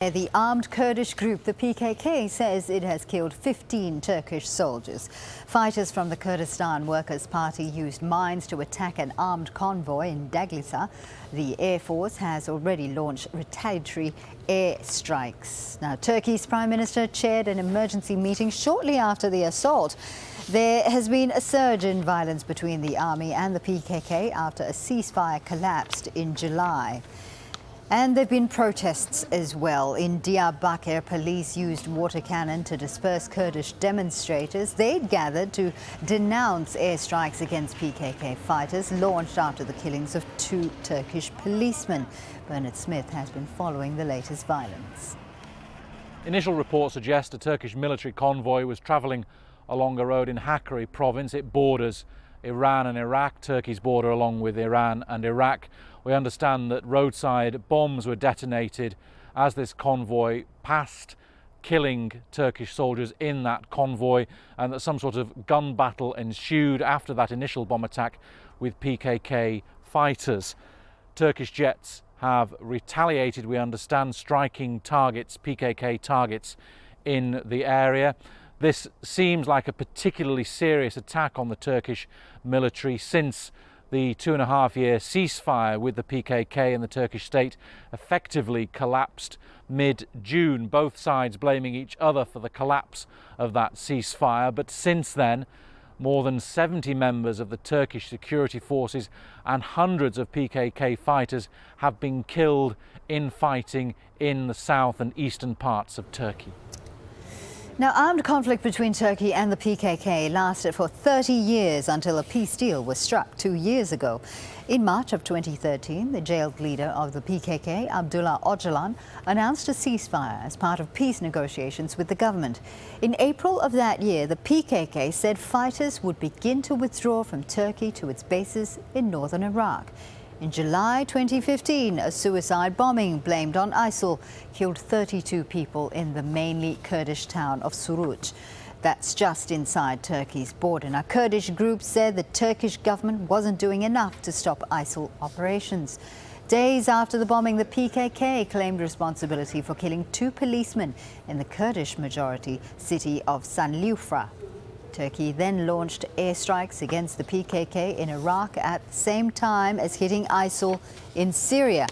The armed Kurdish group, the PKK, says it has killed 15 Turkish soldiers. Fighters from the Kurdistan Workers' Party used mines to attack an armed convoy in Daglisa. The Air Force has already launched retaliatory air strikes. Now, Turkey's Prime Minister chaired an emergency meeting shortly after the assault. There has been a surge in violence between the army and the PKK after a ceasefire collapsed in July. And there have been protests as well. In Diyarbakir, police used water cannon to disperse Kurdish demonstrators. They'd gathered to denounce airstrikes against PKK fighters launched after the killings of 2 Turkish policemen. Bernard Smith has been following the latest violence. Initial reports suggest a Turkish military convoy was travelling along a road in Hakkari province. It borders Iran and Iraq, Turkey's border along with Iran and Iraq. We understand that roadside bombs were detonated as this convoy passed, killing Turkish soldiers in that convoy, and that some sort of gun battle ensued after that initial bomb attack with PKK fighters. Turkish jets have retaliated, we understand, striking targets, PKK targets in the area. This seems like a particularly serious attack on the Turkish military since the 2.5-year ceasefire with the PKK and the Turkish state effectively collapsed mid-June, both sides blaming each other for the collapse of that ceasefire. But since then, more than 70 members of the Turkish security forces and hundreds of PKK fighters have been killed in fighting in the south and eastern parts of Turkey. Now, armed conflict between Turkey and the PKK lasted for 30 years until a peace deal was struck 2 years ago. In March of 2013, the jailed leader of the PKK, Abdullah Öcalan, announced a ceasefire as part of peace negotiations with the government. In April of that year, the PKK said fighters would begin to withdraw from Turkey to its bases in northern Iraq. In July 2015, a suicide bombing blamed on ISIL killed 32 people in the mainly Kurdish town of Suruc. That's just inside Turkey's border. Now, Kurdish groups said the Turkish government wasn't doing enough to stop ISIL operations. Days after the bombing, the PKK claimed responsibility for killing 2 policemen in the Kurdish-majority city of Sanliufra. Turkey then launched airstrikes against the PKK in Iraq at the same time as hitting ISIL in Syria.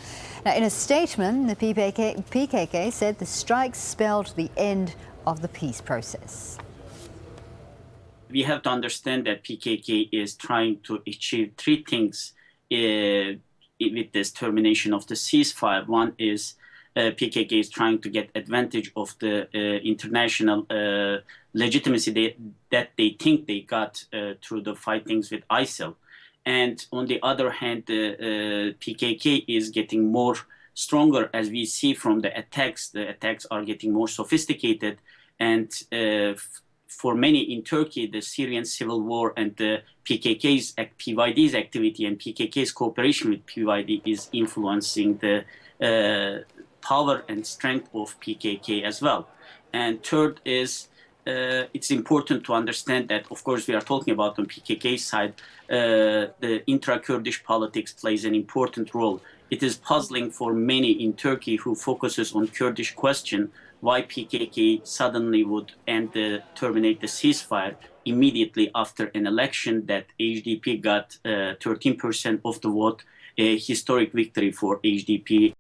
Now, in a statement, the PKK said the strikes spelled the end of the peace process. We have to understand that PKK is trying to achieve 3 things with this termination of the ceasefire. One is PKK is trying to get advantage of the international legitimacy that they think they got through the fightings with ISIL. And on the other hand, the PKK is getting more stronger, as we see from the attacks. The attacks are getting more sophisticated. And for many in Turkey, the Syrian civil war and the PYD's activity and PKK's cooperation with PYD is influencing the power and strength of PKK as well. And third is it's important to understand that, of course, we are talking about on PKK side, the intra-Kurdish politics plays an important role. It is puzzling for many in Turkey who focuses on Kurdish question why PKK suddenly would terminate the ceasefire immediately after an election that HDP got 13% of the vote, a historic victory for HDP.